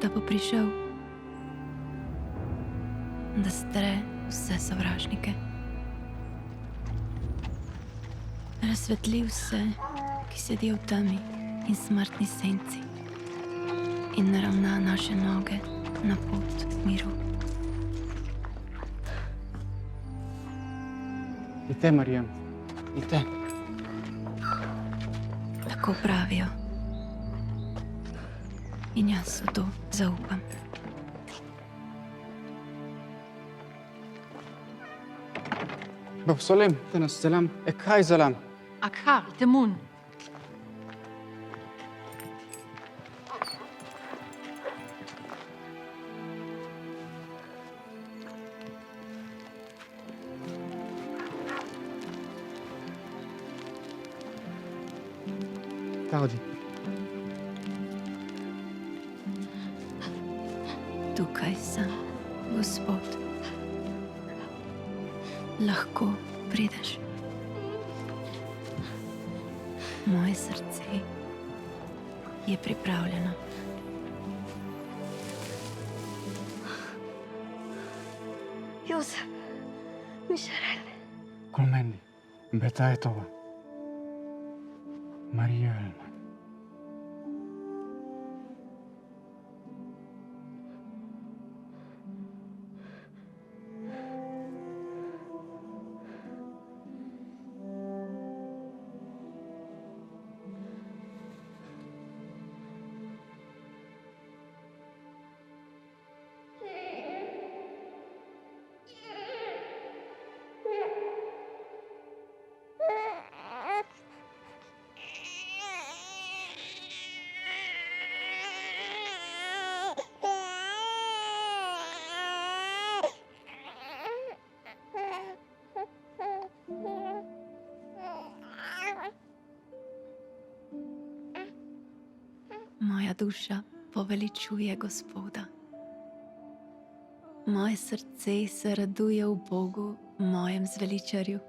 da bo prišel, da stre vse sovražnike. Razsvetli vse, ki sedijo v temi in smrtni senci, in naravna naše noge na pot miru. Ite, Mariam, ite. Tako pravijo. In jaz v to zaupam. Bab Solem, ten selam, ekaj zalam. Akhar, Temun. Taudi. Tukaj sem, Gospod. Lahko prideš. Moje srce je pripravljeno. Josef, Mišel. Kulmendi, Betaetova. Maria Elman. Moja duša poveličuje Gospoda. Moje srce se raduje v Bogu, mojem zveličarju.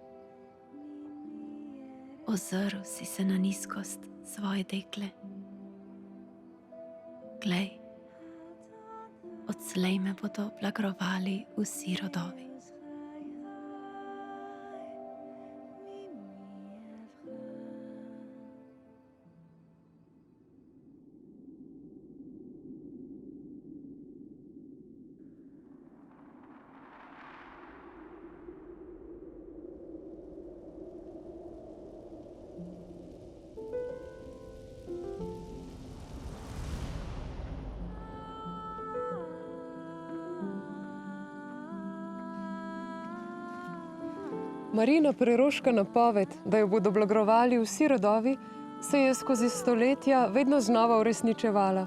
Ozrl si se na nizkost svoje dekle. Glej, odslej me bodo blagrovali vsi rodovi. Marijina preroška napoved, da jo bodo blagrovali vsi rodovi, se je skozi stoletja vedno znova uresničevala.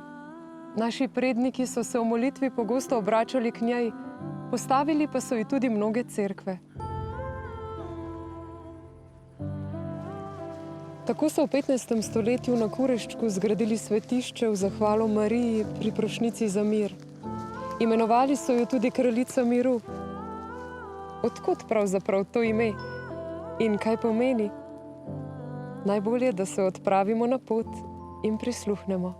Naši predniki so se v molitvi pogosto obračali k njej, postavili pa so ji tudi mnoge cerkve. Tako so v 15. stoletju na Kureščku zgradili svetišče v zahvalo Mariji, priprošnici za mir. Imenovali so jo tudi kraljica miru. Odkot pravzaprav to ime in kaj pomeni? Najbolje, da se odpravimo na pot in prisluhnemo.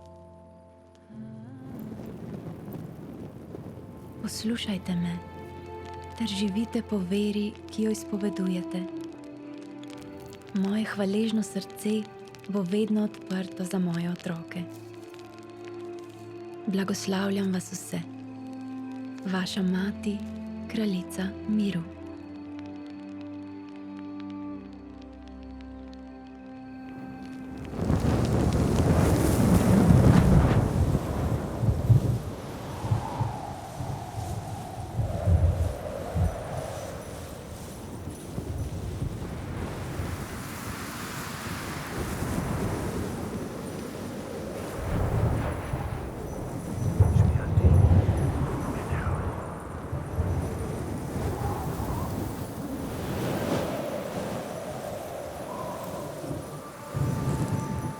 Poslušajte me, ter živite po veri, ki jo izpovedujete. Moje hvaležno srce bo vedno odprto za moje otroke. Blagoslavljam vas vse, vaša mati, kraljica miru.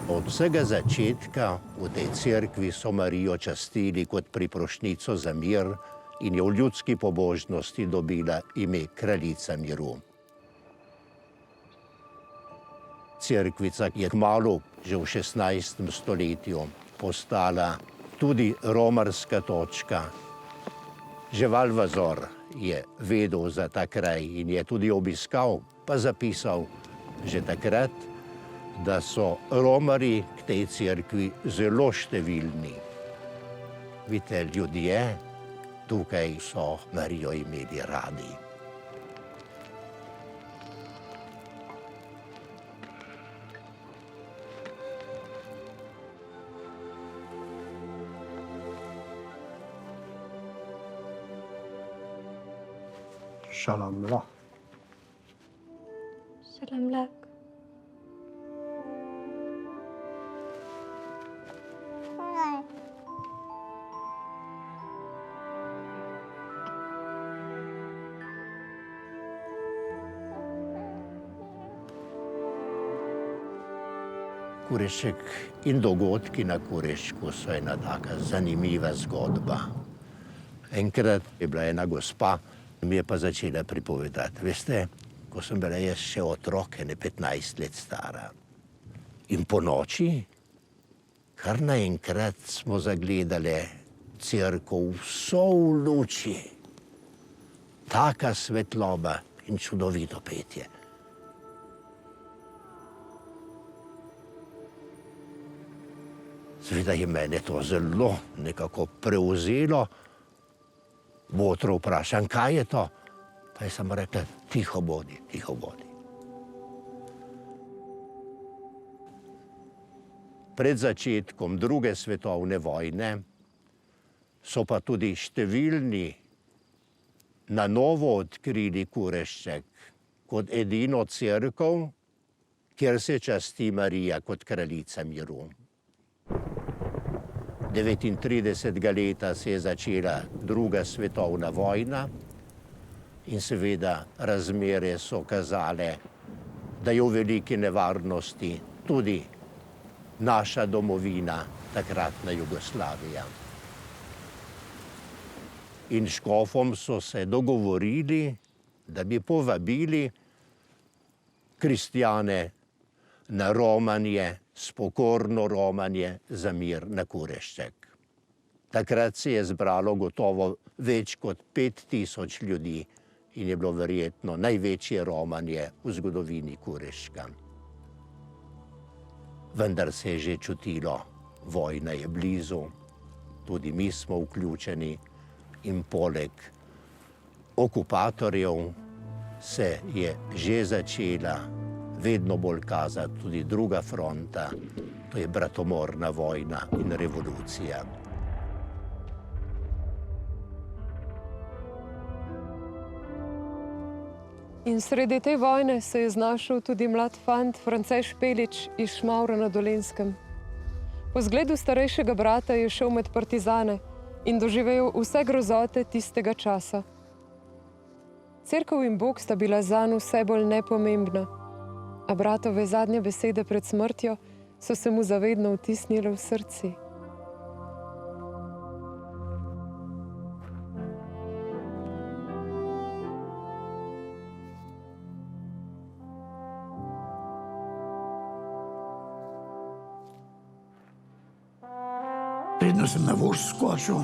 Od vsega začetka v tej cerkvi so Marijo častili kot priprošnico za mir in je v ljudski pobožnosti dobila ime kraljica miru. Cerkvica je kmalu, že v 16. stoletju, postala tudi romarska točka. Že Valvazor je vedel za ta kraj in je tudi obiskal, pa zapisal že takrat, da so romarji k tej cerkvi zelo številni. Vidite, ljudje tukaj so Marijo imeli radi. Shalom Lach. Shalom lak. Kurešek in dogodki na Kurešku so ena taka zanimiva zgodba. Enkrat je bila ena gospa, mi je pa začela pripovedati. Veste, ko sem bila jaz še otrok, ne 15 let stara. In po noči, kar naenkrat smo zagledali cerkev vso v luči. Taka svetloba in čudovito petje. Seveda je mene to zelo nekako prevzelo. Botro vprašam, kaj je to? Pa je samo rekla, tiho bodi, tiho bodi. Pred začetkom druge svetovne vojne so pa tudi številni na novo odkrili Kurešček kot edino cerkev, kjer se časti Marija kot kraljica miru. 39. leta se je začela druga svetovna vojna in seveda razmere so kazale, da je v veliki nevarnosti tudi naša domovina, takratna Jugoslavija. In škofom so se dogovorili, da bi povabili kristjane na romanje, spokorno romanje za mir na Kurešček. Takrat se je zbralo gotovo več kot 5000 ljudi in je bilo verjetno največje romanje v zgodovini Kureščka. Vendar se je že čutilo, vojna je blizu, tudi mi smo vključeni in poleg okupatorjev se je že začela vedno bolj kazati tudi druga fronta, to je bratomorna vojna in revolucija. In sredi te vojne se je znašel tudi mlad fant France Špelič iz Šmavra na Dolenjskem. Po zgledu starejšega brata je šel med partizane in doživel vse grozote tistega časa. Cerkev in Bog sta bila zanj vse bolj nepomembna, a bratove zadnje besede pred smrtjo so se mu zavedno vtisnile v srce. Predno sem na voz skočil,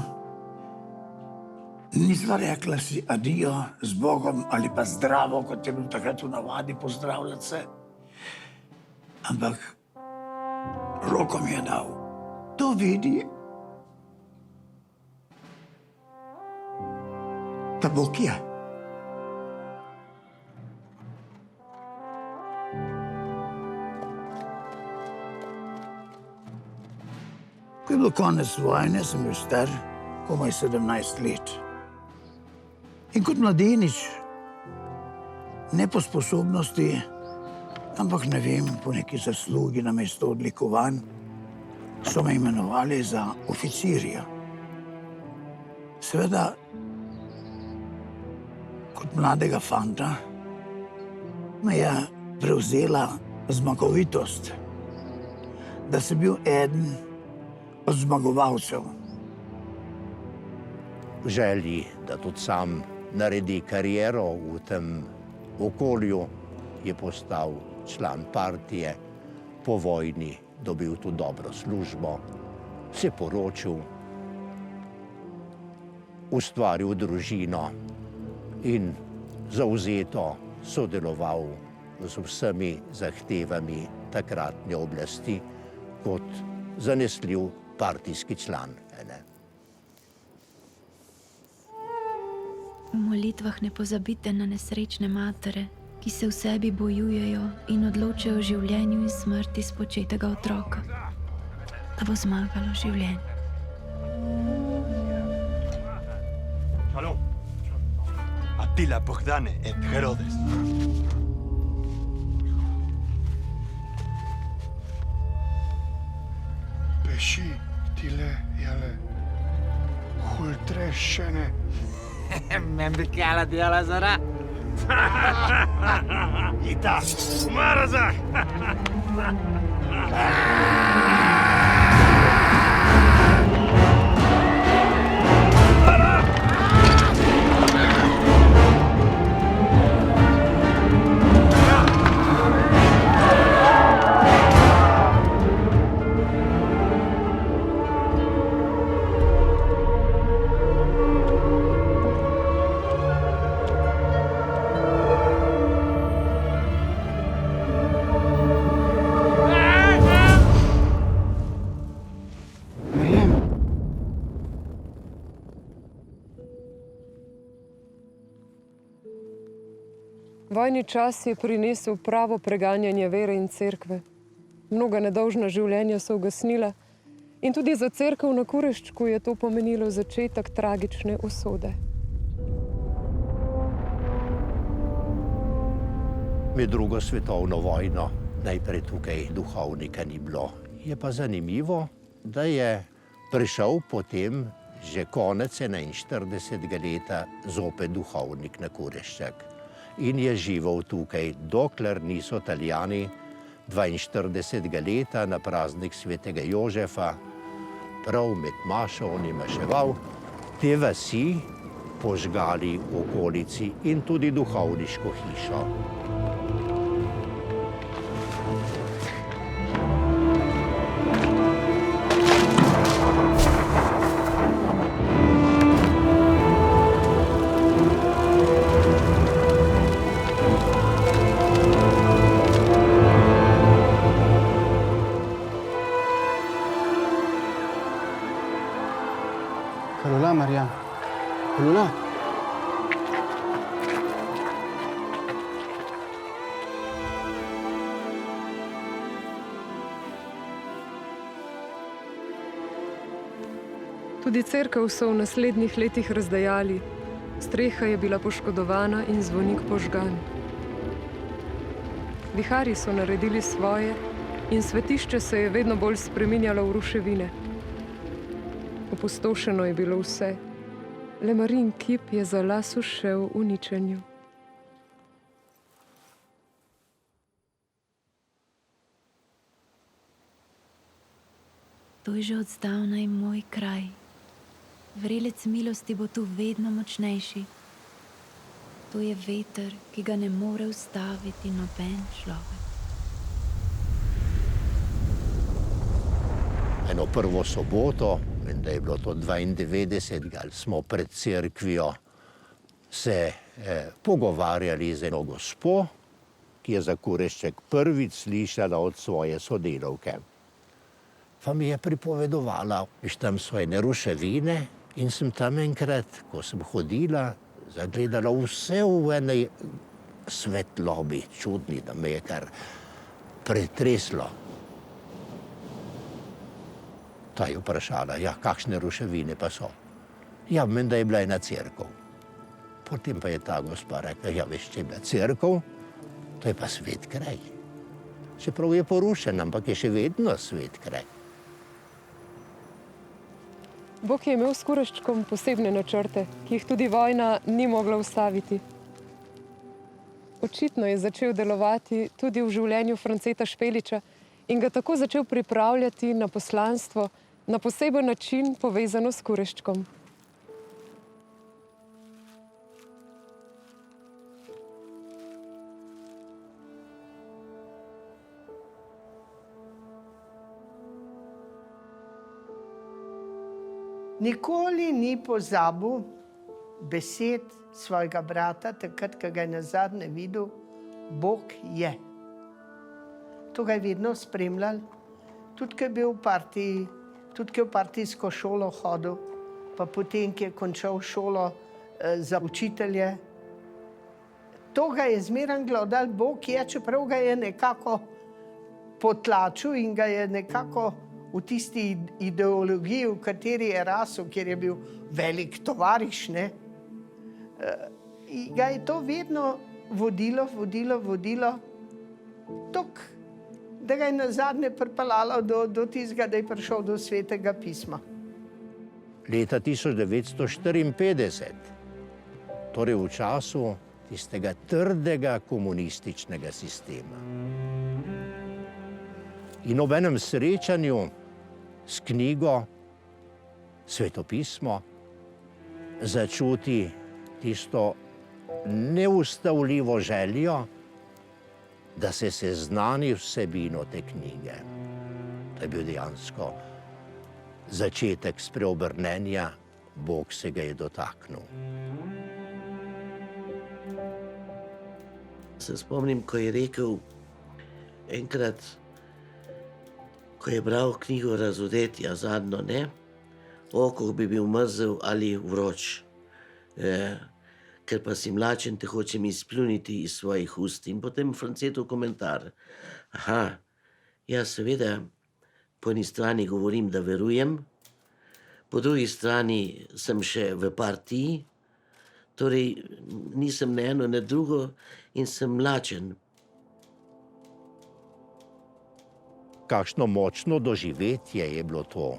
nisva rekla si adijo z Bogom ali pa zdravo, kot je bil takrat v navadi pozdravljati se. Ampak roko mi je dal. To vidi. Ta Bog je. Ko je bilo konec vojne, sem bil star komaj 17 let. In kot mladenič, ne po sposobnosti, ampak ne vem, po neki zaslugi namesto odlikovanj, so me imenovali za oficirja. Seveda, kot mladega fanta, me je prevzela zmagovitost, da sem bil eden od zmagovalcev. V želji, da tudi sam naredi kariero v tem okolju, je postal član partije, po vojni dobil tu dobro službo, se poročil ustvaril družino in zavzeto sodeloval z vsemi zahtevami takratne oblasti kot zanesljiv partijski član. V molitvah ne pozabite na nesrečne matere, ki se v sebi bojujejo in odločajo o življenju in smrti spočetega otroka, da bo zmagalo življenje. Shalom. Attila, Bogdane et Herodes. Pesci, tile, jale, hultrešene. Membikala diala zara. Ita, Maraza! Vojni čas je prinesel pravo preganjanje vere in cerkve. Mnoga nedolžna življenja so ugasnila in tudi za cerkev na Kureščku je to pomenilo začetek tragične usode. Med drugo svetovno vojno najprej tukaj duhovnika ni bilo. Je pa zanimivo, da je prišel potem že konec 41. leta zopet duhovnik na Kurešček. In je živel tukaj, dokler niso Italijani 42. leta na praznik svetega Jožefa, prav med mašo on je maševal, te vasi požgali v okolici in tudi duhovniško hišo. Kalula, Marjam. Kalula. Tudi cerkev so v naslednjih letih razdajali. Streha je bila poškodovana in zvonik požgan. Viharji so naredili svoje in svetišče se je vedno bolj spreminjalo v ruševine. Opustošeno je bilo vse. Le Marijin kip je za las ušel v uničenju. To je že od zdavnaj moj kraj. Vrelec milosti bo tu vedno močnejši. To je veter, ki ga ne more ustaviti noben človek. Eno prvo soboto, da je bilo to 92, smo pred cerkvijo se pogovarjali z eno gospo, ki je za Kurešček prvič slišala od svoje sodelavke. Pa mi je pripovedovala, že tam so ene ruševine in sem tam enkrat, ko sem hodila, zagledala vse v enej svetlobi, čudni, da me je kar pretreslo. Ta je vprašala, ja, kakšne ruševine pa so. Ja, menda je bila ena cerkev. Potem pa je ta gospa rekla, ja, veš, če je bila cerkev, to je pa svet kraj. Čeprav je porušen, ampak je še vedno svet kraj. Bog je imel s Kureščkom posebne načrte, ki jih tudi vojna ni mogla ustaviti. Očitno je začel delovati tudi v življenju Franceta Špeliča in ga tako začel pripravljati na poslanstvo, na poseben način povezano s Kureščkom. Nikoli ni pozabil besed svojega brata, takrat, ko ga je nazadnje videl, Bog je. To ga je vedno spremljal, tudi ko je bil v partiji, tudi ko je v partijsko šolo hodil, pa potem, ko je končal šolo za učitelje. To ga je zmeraj glodal, Bog je, čeprav ga je nekako potlačil in ga je nekako v tisti ideologiji, v kateri je rasel, kjer je bil velik tovariš, ne, ga je to vedno vodilo, tok, da ga je nazadnje pripeljalo do tistega, da je prišel do Svetega pisma. Leta 1954, torej v času tistega trdega komunističnega sistema. In ob enem srečanju s knjigo Svetopismo začuti tisto neustavljivo željo, da se seznani vsebino te knjige. To je bil dejansko začetek spreobrnenja, Bog se ga je dotaknil. Se spomnim, ko je rekel enkrat, ko je bral knjigo Razodetja, zadnjo, ne, ko bi bil mrzel ali vroč, ker pa si mlačen, te hočem izpljuniti iz svojih ust. In potem Francetov komentar. Aha, ja seveda, po eni strani govorim, da verujem, po drugi strani sem še v partiji, torej nisem ne eno, ne drugo in sem mlačen. Kakšno močno doživetje je bilo to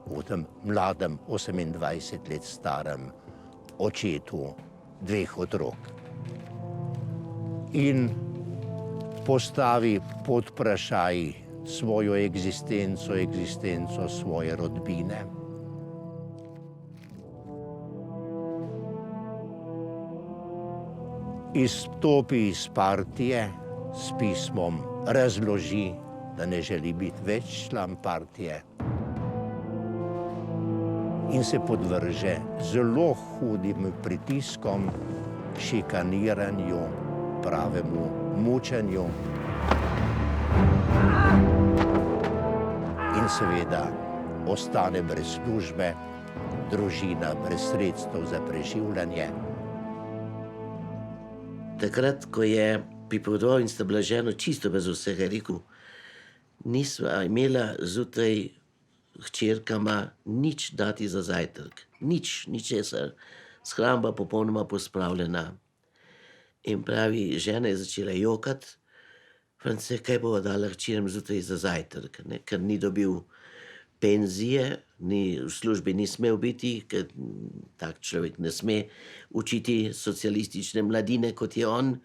v tem mladem, 28 let starem očetu dveh otrok. In postavi pod vprašaj svojo eksistenco svoje rodbine. Izstopi iz partije s pismom, razloži, da ne želi biti več član partije in se podvrže zelo hudim pritiskom, šikaniranju, pravemu mučenju in seveda ostane brez službe, družina brez sredstev za preživljanje. Takrat, ko je pripovedoval in sta bila žena čisto bez vsega, je rekel, nisva imela zjutraj hčerkama nič dati za zajtrk. Ničesar. Shramba popolnoma pospravljena. In pravi, žena je začela jokati, France, kaj bova dala hčeram zjutraj za zajtrk, ne? Ker ni dobil penzije, v službi ni smel biti, ker tak človek ne sme učiti socialistične mladine, kot je on.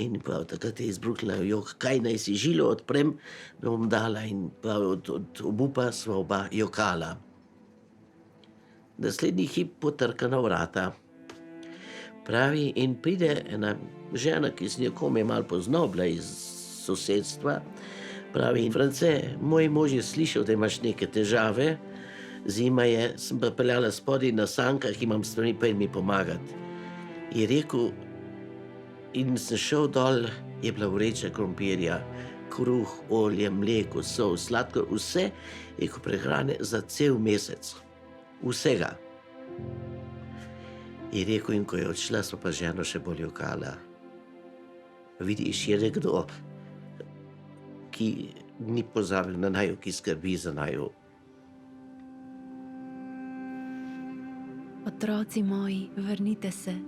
In prav takrat je izbruhnila jok, kaj naj si žilo odprem, da bom dala, in prav od obupa sva oba jokala. Naslednji hip potrka na vrata. Pravi, in pride ena žena, ki s njo komaj malo poznal, bila iz sosedstva. Pravi, France, moj mož je slišal, da imaš neke težave, zima je, sem pa peljala spodaj na sankah, imam stvari, pa mi pomagati. Je rekel, in sem šel dol, je bila vreča krompirja, kruh, olje, mleko, sol, sladkor, vse je kot prehrane za cel mesec. Vsega. Je rekel, in ko je odšla, smo pa ženo še bolj jokala. Vidiš, je nekdo, ki ni pozabil na naju, ki skrbi za naju. Otroci moji, vrnite se.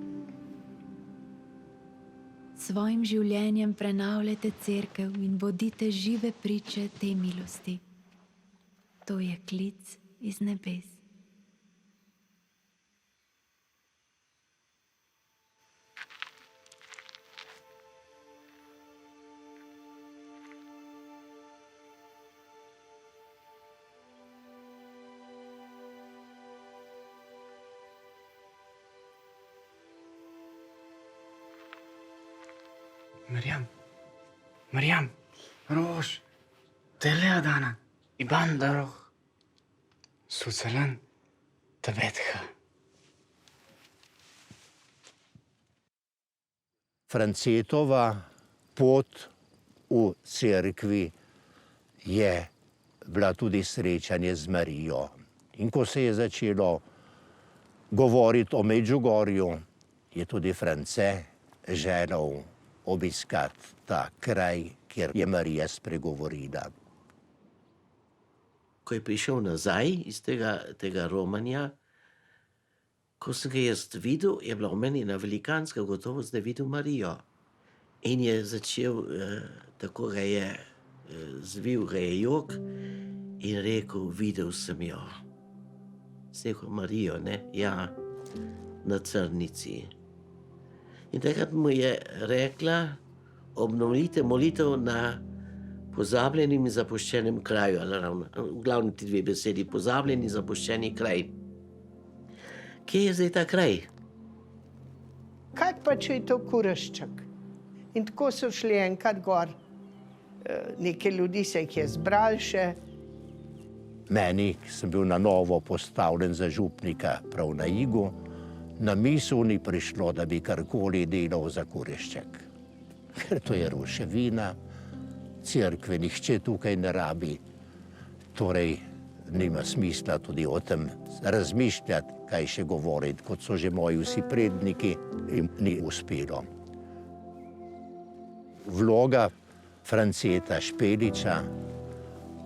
Svojim življenjem prenavljajte cerkev in bodite žive priče te milosti. To je klic iz nebes. مريم روش تلي دانا إبان داروخ سوسلان تبتخا Francetova pot v cerkvi je bila tudi srečanje z Marijo. In ko se je začelo govoriti o Medžugorju, je tudi France želel obiskati ta kraj, kjer je Marija spregovorila. Ko je prišel nazaj iz tega romanja, ko sem ga jaz videl, je bila v meni ena velikanska gotovost, da je videl Marijo. In je začel, tako ga je zvil, ga je jok in rekel, videl sem jo. Rekel Marijo, ne? Ja, na Crnici. In takrat mu je rekla, obnovite molitev na pozabljenem in zapuščenem kraju. V glavnem ti dve besedi, pozabljen in zapuščeni kraj. Kje je zdaj ta kraj? Kaj pa, če je to Kurešček? In tako so šli enkrat gor, nekaj ljudi se jih je zbral še. Meni, ki sem bil na novo postavljen za župnika prav na Igu, na misel ni prišlo, da bi karkoli delal za Kurešček. Ker to je ruševina, cerkve nihče tukaj ne rabi. Torej, nima smisla tudi o tem razmišljati, kaj še govoriti, kot so že moji vsi predniki, in ni uspelo. Vloga Franceta Špeliča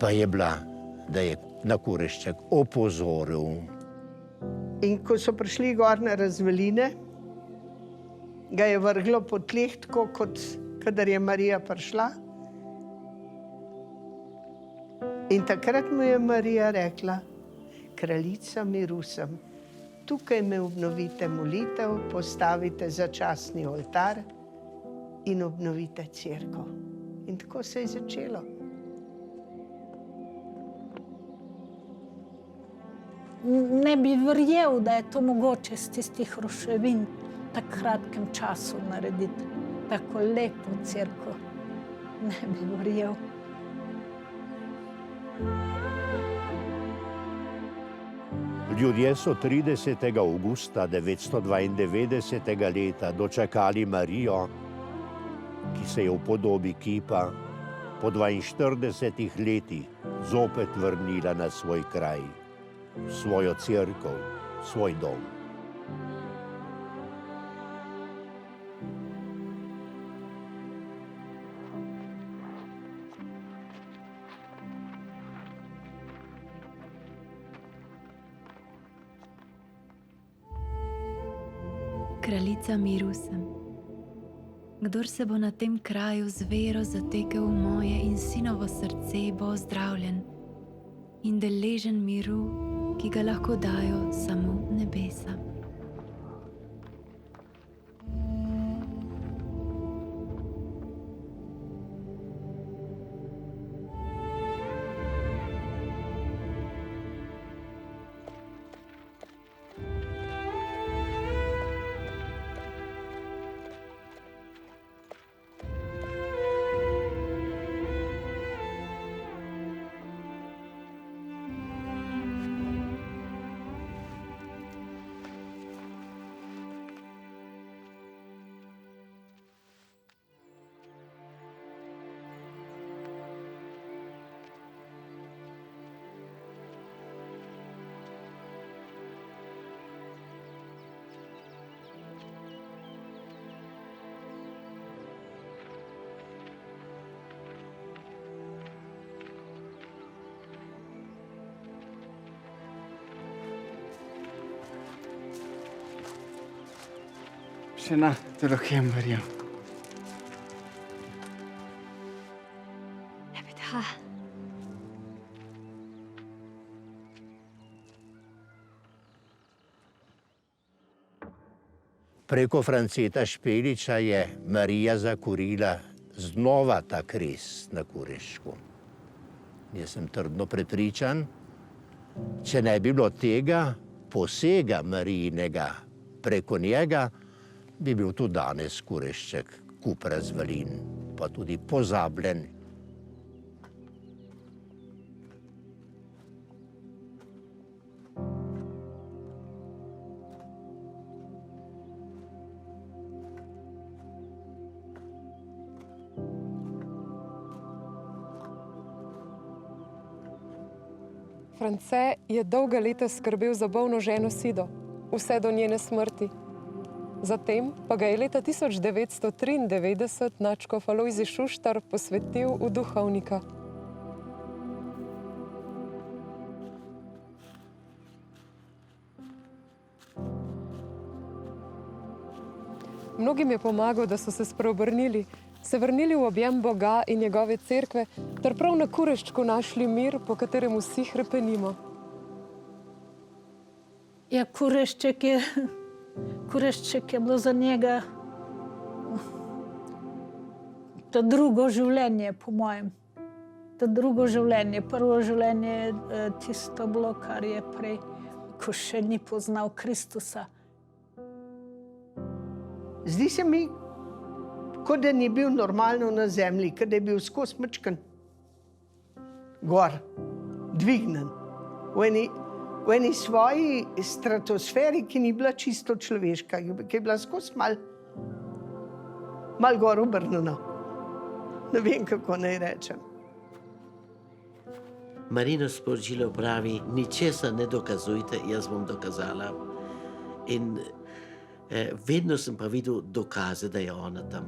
pa je bila, da je na Kurešček opozoril. In ko so prišli gor na razvaline, ga je vrglo po tleh, tako kot kadar je Marija prišla. In takrat mu je Marija rekla, kraljica miru sem, tukaj me obnovite molitev, postavite začasni oltar in obnovite cerkev. In tako se je začelo. Ne bi verjel, da je to mogoče z tistih ruševin v tak kratkem času narediti tako lepo cerkev. Ne bi verjel. Ljudje so 30. avgusta 992. leta dočakali Marijo, ki se je v podobi kipa po 42 letih zopet vrnila na svoj kraj, svojo cerkev, svoj dom. Kraljica miru sem. Kdor se bo na tem kraju z vero zatekel v moje in sinovo srce, bo ozdravljen in deležen miru, ki ga lahko dajo samo nebesa. Žena, te lo che Maria. Ebeda. Preko Franceta Špeliča je Marija zakurila znova ta kres na Kurešku. Jaz sem trdno prepričan, če ne bi bilo tega posega Marijinega preko njega, bi bil tudi danes Kurešček kup razvalin, pa tudi pozabljen. France je dolga leta skrbel za bolno ženo Sido, vse do njene smrti. Zatem pa ga je leta 1993 nadškof Alojzij Šuštar posvetil v duhovnika. Mnogim je pomagal, da so se spreobrnili, se vrnili v objem Boga in njegove cerkve, ter prav na Kureščku našli mir, po katerem vsi hrepenimo. Ja, Kurešček je bilo za njega to drugo življenje, po mojem. To drugo življenje. Prvo življenje je tisto bilo, kar je prej, ko še ni poznal Kristusa. Zdi se mi, kot da ni bil normalno na zemlji, kot da je bil skozi mečkan gor, dvignen, v eni svoji stratosferi, ki ni bila čisto človeška, ki je bila skozi mal gor obrnjena. Ne vem, kako naj rečem. Marino sporočilo pravi, ničesar ne dokazujte, jaz bom dokazala. In vedno sem pa videl dokaze, da je ona tam.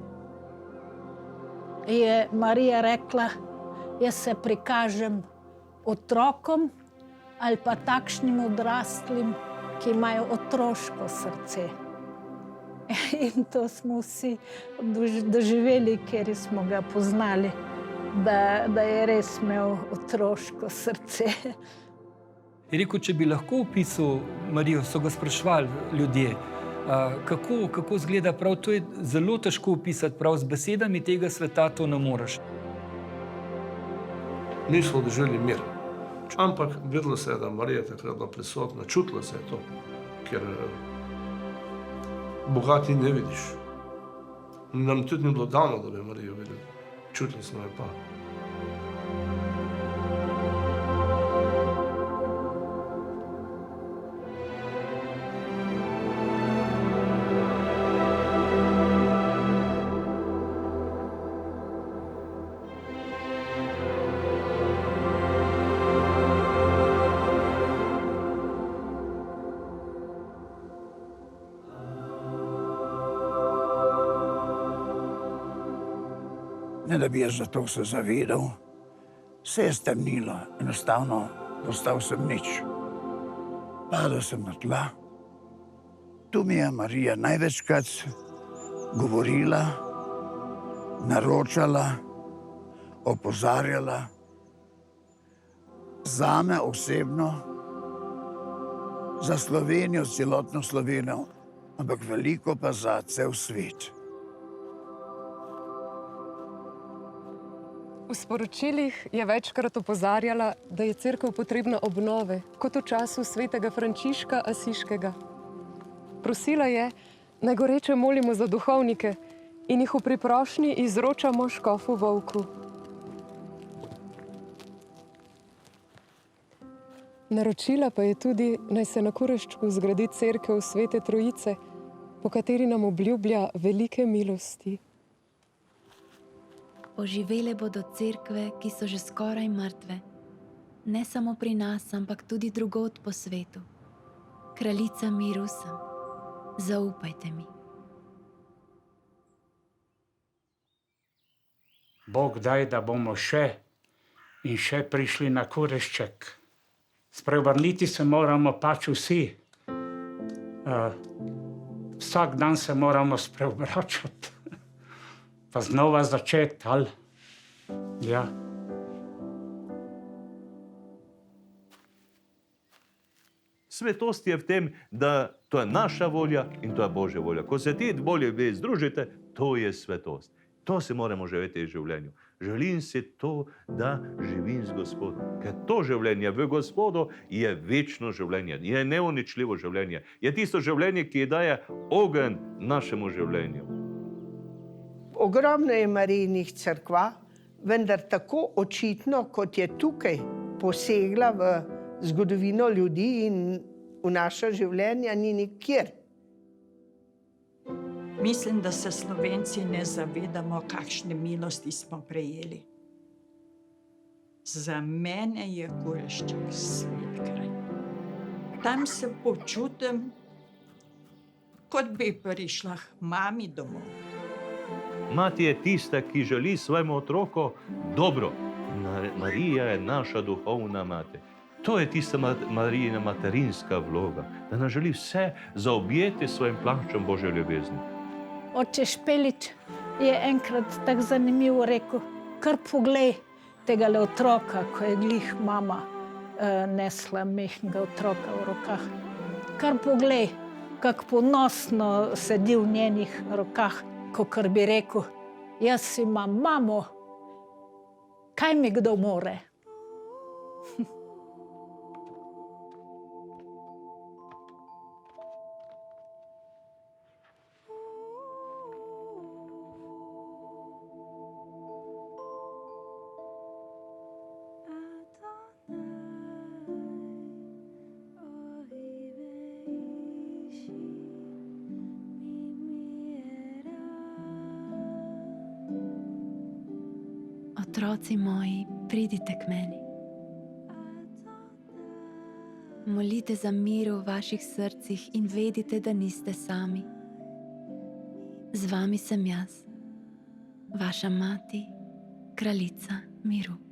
Je Marija rekla, jaz se prikažem otrokom ali pa takšnim odraslim, ki imajo otroško srce. In to smo vsi doživeli, ker smo ga poznali, da je res imel otroško srce. Je rekel, če bi lahko opisal Marijo, so ga spraševali ljudje, kako izgleda prav, to je zelo težko opisati, prav z besedami tega sveta to ne moreš. Nismo doživeli mir, ampak videlo se je, da Marija takrat bila prisotna, čutilo se je to, ker Boga ti ne vidiš. Nam tudi ni bilo dano, da bi Marijo videli. Čutili smo jo pa. Ne da bi jaz za to se zavedal, se je stemnilo, enostavno postal sem nič. Padel sem na tla. Tu mi je Marija največkrat govorila, naročala, opozarjala. Zame osebno, za Slovenijo, celotno Slovenijo, ampak veliko pa za cel svet. V sporočilih je večkrat opozarjala, da je cerkev potrebna obnove, kot v času svetega Frančiška Asiškega. Prosila je, naj goreče molimo za duhovnike in jih v priprošnji izročamo škofu Volku. Naročila pa je tudi, naj se na Kureščku zgradi cerkev Svete Trojice, po kateri nam obljublja velike milosti. Oživele bodo cerkve, ki so že skoraj mrtve. Ne samo pri nas, ampak tudi drugod po svetu. Kraljica miru sem. Zaupajte mi. Bog daj, da bomo še in še prišli na Kurešček. Spreobrniti se moramo pač vsi. Vsak dan se moramo spreobračati. Pa znova začeti, ali? Ja. Svetost je v tem, da to je naša volja in to je Božja volja. Ko se ti volje združite, to je svetost. To se moramo živeti v življenju. Želim si to, da živim z Gospodom. Ker to življenje v Gospodu je večno življenje, je neuničljivo življenje. Je tisto življenje, ki daje ogenj našemu življenju. Ogromno je Marijinih cerkva, vendar tako očitno, kot je tukaj posegla v zgodovino ljudi in v naša življenja, ni nikjer. Mislim, da se Slovenci ne zavedamo, kakšne milosti smo prejeli. Za mene je Kurešček svet kraj. Tam se počutim, kot bi prišla k mami domov. Mati je tista, ki želi svojemu otroku dobro. Marija je naša duhovna mati. To je tista Marijina materinska vloga, da nam želi vse zaobjeti svojim plaščem Božje ljubezni. Oče Špelič je enkrat tako zanimivo rekel, kar poglej tega otroka, ko je glih mama nesla mehkega otroka v rokah. Kar poglej, kako ponosno sedi v njenih rokah, kakor bi rekel, jaz imam mamo, kaj mi kdo more? Otroci moji, pridite k meni. Molite za mir v vaših srcih in vedite, da niste sami. Z vami sem jaz, vaša mati, kraljica miru.